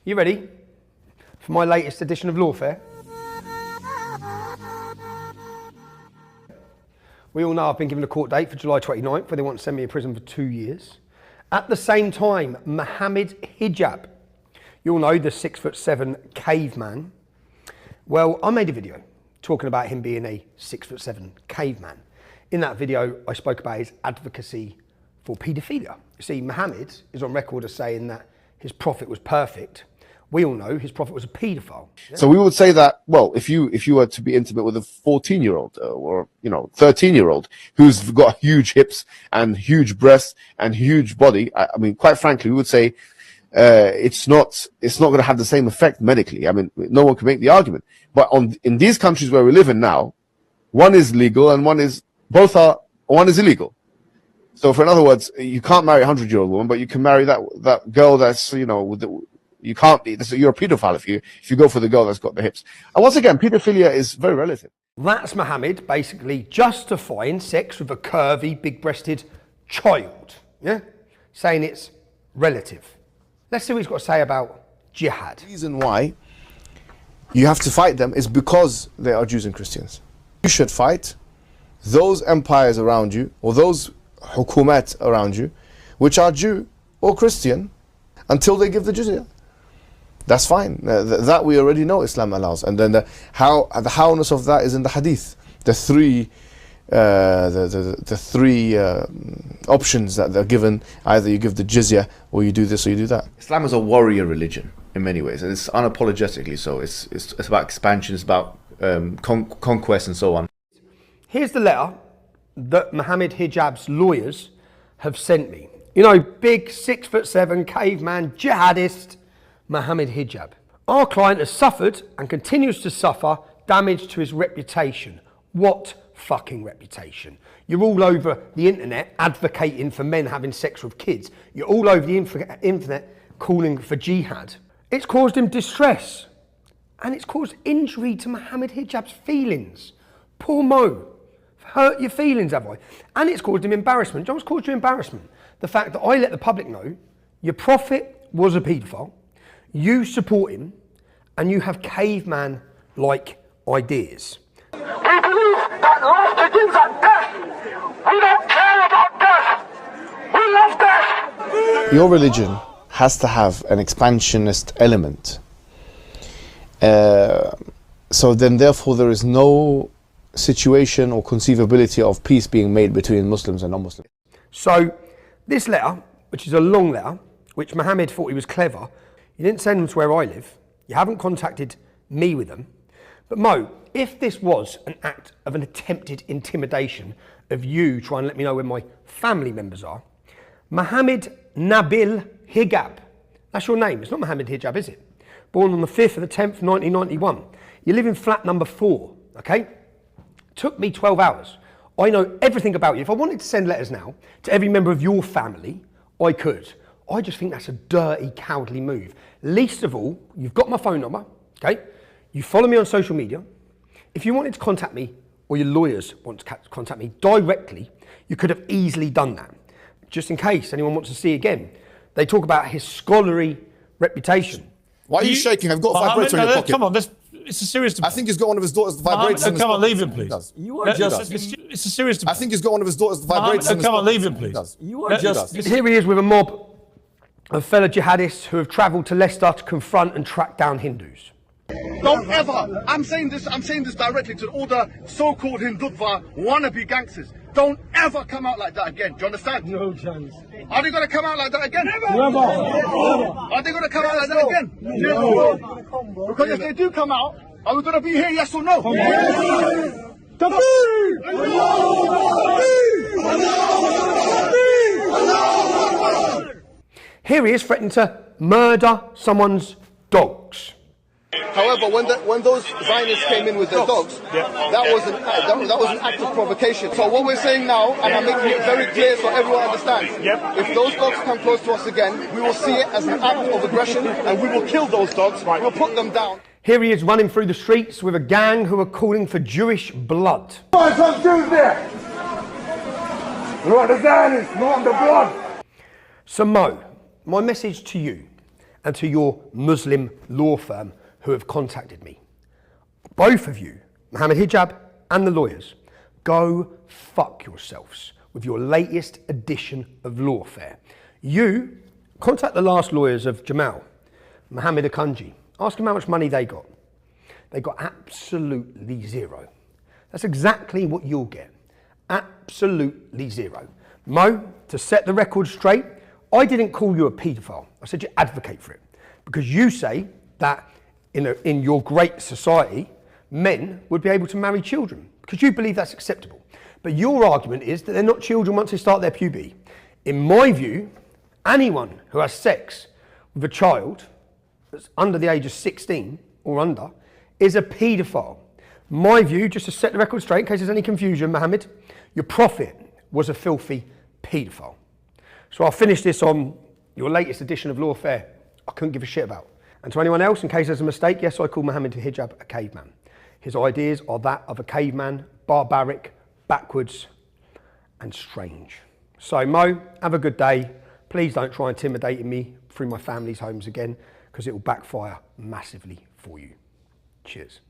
You ready for my latest edition of Lawfare? We all know I've been given a court date for July 29th where they want to send me in prison for 2 years. At the same time, Muhammad Hijab, you all know the 6'7" caveman. Well, I made a video talking about him being a 6'7" caveman. In that video, I spoke about his advocacy for paedophilia. You see, Muhammad is on record as saying that his prophet was perfect. We all know his prophet was a paedophile. Yeah? So we would say that, well, if you were to be intimate with a 14-year-old or 13-year-old who's got huge hips and huge breasts and huge body, I mean, quite frankly, we would say it's not going to have the same effect medically. I mean, no one can make the argument. But in these countries where we live in now, one is legal and one is illegal. So, in other words, you can't marry a 100-year-old woman, but you can marry that girl that's you can't be. You're a paedophile if you go for the girl that's got the hips. And once again, paedophilia is very relative. That's Muhammad basically justifying sex with a curvy, big-breasted child. Yeah, saying it's relative. Let's see what he's got to say about jihad. The reason why you have to fight them is because they are Jews and Christians. You should fight those empires around you, or those hukumat around you, which are Jew or Christian, until they give the jizya. That's fine. That we already know Islam allows. And then the howness of that is in the hadith. The three options that they're given: either you give the jizya, or you do this, or you do that. Islam is a warrior religion in many ways, and it's unapologetically so. It's about expansion, it's about conquest, and so on. Here's the letter that Muhammad Hijab's lawyers have sent me. You know, big 6'7" caveman jihadist Muhammad Hijab. Our client has suffered and continues to suffer damage to his reputation. What fucking reputation? You're all over the internet advocating for men having sex with kids. You're all over the internet calling for jihad. It's caused him distress and it's caused injury to Muhammad Hijab's feelings. Poor Mo. Hurt your feelings, have I? And it's caused him embarrassment. John's caused you embarrassment. The fact that I let the public know your prophet was a paedophile, you support him, and you have caveman-like ideas. We believe that life begins at death. We don't care about death. We love death. Your religion has to have an expansionist element. So then, therefore, there is no situation or conceivability of peace being made between Muslims and non-Muslims. So this letter, which is a long letter, which Muhammad thought he was clever, you didn't send them to where I live, you haven't contacted me with them. But Mo, if this was an act of an attempted intimidation of you trying to let me know where my family members are, Muhammad Nabil Hijab, that's your name, it's not Muhammad Hijab, is it? Born on the 5th of the 10th, 1991. You live in flat number 4, okay? Took me 12 hours. I know everything about you. If I wanted to send letters now to every member of your family, I could. I just think that's a dirty, cowardly move. Least of all, you've got my phone number, okay? You follow me on social media. If you wanted to contact me, or your lawyers want to contact me directly, you could have easily done that. Just in case anyone wants to see again. They talk about his scholarly reputation. Why are you shaking? I've got a vibrator in your pocket. Come on, it's a serious debate. I think he's got one of his daughter's vibrators in his come on, pocket. leave him, please. You are just... It's a serious debate. I think he's got one of his daughter's vibrators in his pocket. Come on, leave him, please. You are just... Here he is with a mob of fellow jihadists who have travelled to Leicester to confront and track down Hindus. Don't ever, I'm saying this directly to all the so-called Hindutva wannabe gangsters. Don't ever come out like that again. Do you understand? No chance. Are they going to come out like that again? Never. Are they going to come out like that again? Never. Because if they do come out, are we going to be here, yes or no? Here he is threatening to murder someone's dogs. However, when those Zionists came in with their dogs, that was an act of provocation. So what we're saying now, and I'm making it very clear so everyone understands, if those dogs come close to us again, we will see it as an act of aggression, and we will kill those dogs. We'll put them down. Here he is running through the streets with a gang who are calling for Jewish blood. What's some Jews there? You want the Zionists, you want the blood? So Mo, my message to you and to your Muslim law firm who have contacted me. Both of you, Muhammad Hijab and the lawyers, go fuck yourselves with your latest edition of lawfare. You contact the last lawyers of Jamal, Muhammad Akunji. Ask them how much money they got. They got absolutely zero. That's exactly what you'll get. Absolutely zero. Mo, to set the record straight, I didn't call you a paedophile. I said you advocate for it. Because you say that in your great society, men would be able to marry children. Because you believe that's acceptable. But your argument is that they're not children once they start their puberty. In my view, anyone who has sex with a child that's under the age of 16 or under is a paedophile. My view, just to set the record straight in case there's any confusion, Mohammed, your prophet was a filthy paedophile. So I'll finish this on your latest edition of lawfare I couldn't give a shit about. And to anyone else, in case there's a mistake, yes, I call Muhammad Hijab a caveman. His ideas are that of a caveman, barbaric, backwards, and strange. So Mo, have a good day. Please don't try intimidating me through my family's homes again, because it will backfire massively for you. Cheers.